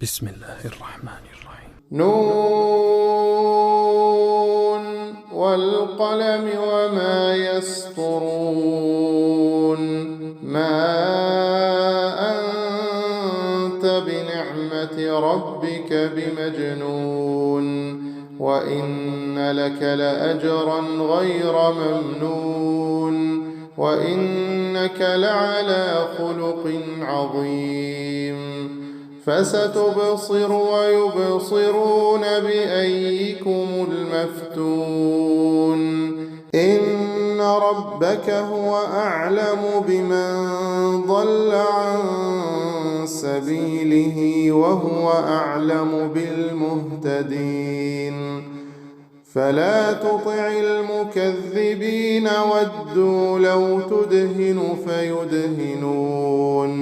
بسم الله الرحمن الرحيم. نون والقلم وما يسطرون. ما أنت بنعمة ربك بمجنون، وإن لك لأجرا غير ممنون، وإنك لعلى خلق عظيم. فستبصر ويبصرون بأيكم المفتون. إن ربك هو أعلم بمن ضل عن سبيله وهو أعلم بالمهتدين. فلا تطع المكذبين ودوا لو تدهن فيدهنون،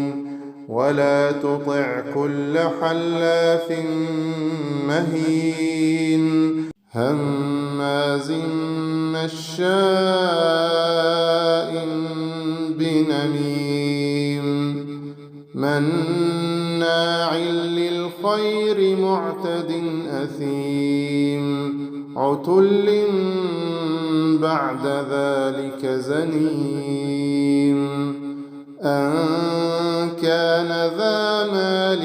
ولا تطع كل حلاف مهين هماز مشاء بنميم مناع للخير معتد أثيم عتل بعد ذلك زنيم أن كان ذا مال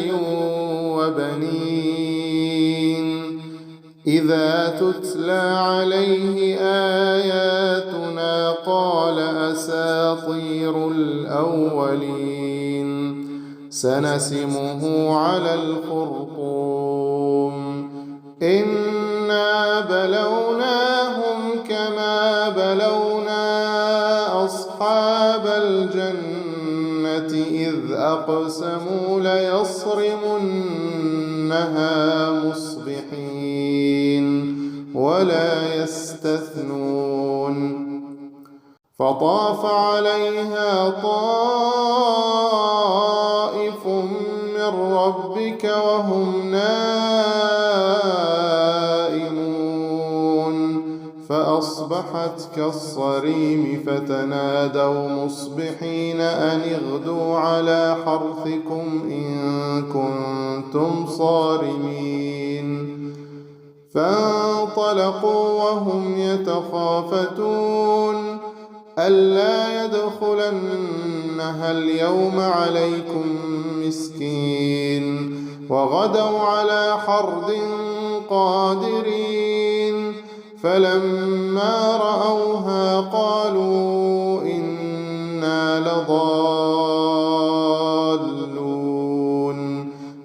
وبنين إذا تتلى عليه آياتنا قال أساطير الأولين سنسمه على الخرطوم إنا بلوناهم كما بلونا أصحاب الجنة إذ أقسموا ليصرمنها مصبحين ولا يستثنون. فطاف عليها طائف من ربك وهم نائمون فأصبحت كالصريم فتنادوا مصبحين أن اغدوا على حرثكم إن كنتم صارمين. فانطلقوا وهم يتخافتون ألا يدخلنها اليوم عليكم مسكين وغدوا على حرد قادرين. فلما رأوها قالوا إنا لضالون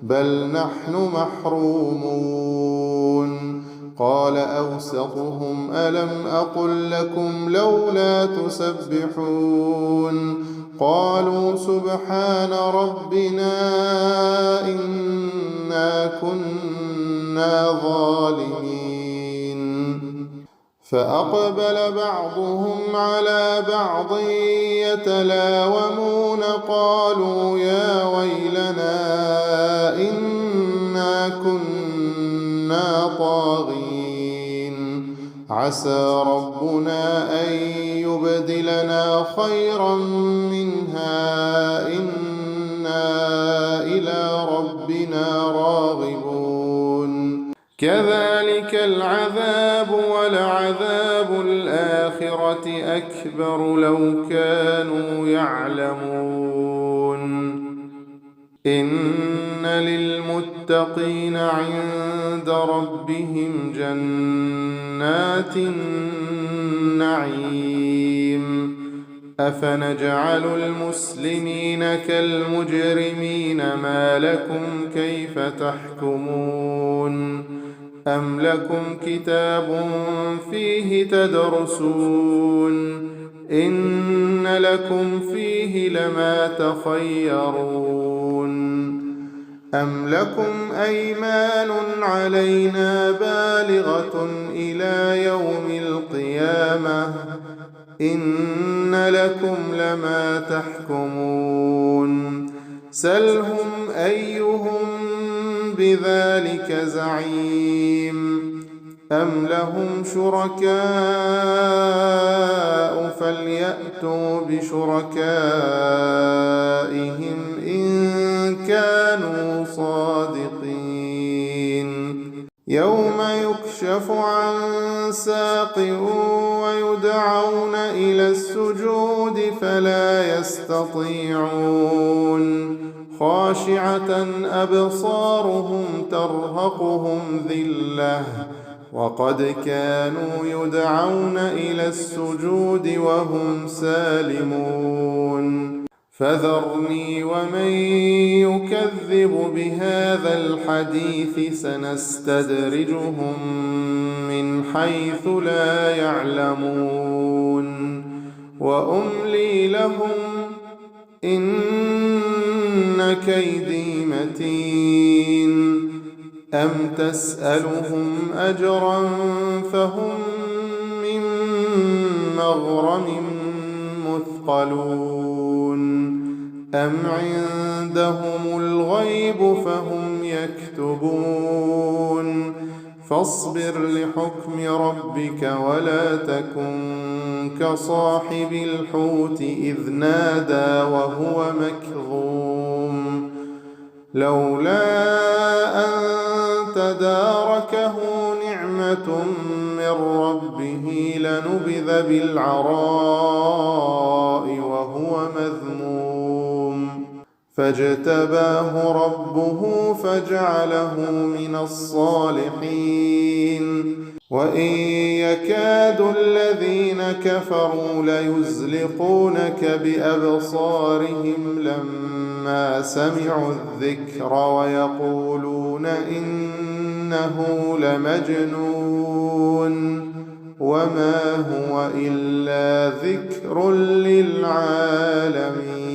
بل نحن محرومون. قال أوسطهم ألم أقل لكم لولا تسبحون قالوا سبحان ربنا إنا كنا ظالمين. فأقبل بعضهم على بعض يتلاومون قالوا يا ويلنا إنا كنا طاغين عسى ربنا أن يبدلنا خيرا منها إنا إلى ربنا راغبون. كذلك العذاب ولعذاب الآخرة أكبر لو كانوا يعلمون. إن للمتقين عند ربهم جنات النعيم. أفنجعل المسلمين كالمجرمين ما لكم كيف تحكمون أم لكم كتاب فيه تدرسون إن لكم فيه لما تخيرون أم لكم أيمان علينا بالغة إلى يوم القيامة إن لكم لما تحكمون سلهم أيهم بذلك زعيم أم لهم شركاء فليأتوا بشركائهم إن كانوا صادقين. اليقين يوم يكشف عن ساق ويدعون إلى السجود فلا يستطيعون خاشعة أبصارهم ترهقهم ذلة وقد كانوا يدعون إلى السجود وهم سالمون فذرني ومن يكذب بهذا الحديث سنستدرجهم من حيث لا يعلمون وأملي لهم إن كيدي متين أم تسألهم أجرا فهم من مغرم مثقلون أم عندهم الغيب فهم يكتبون فاصبر لحكم ربك ولا تكن كصاحب الحوت إذ نادى وهو مكظوم لولا أن تداركه نعمة من ربه لنبذ بالعراء وهو مذموم فاجتباه ربه فجعله من الصالحين وإن يكاد الذين كفروا ليزلقونك بأبصارهم لما سمعوا الذكر ويقولون إنه لمجنون وما هو إلا ذكر للعالمين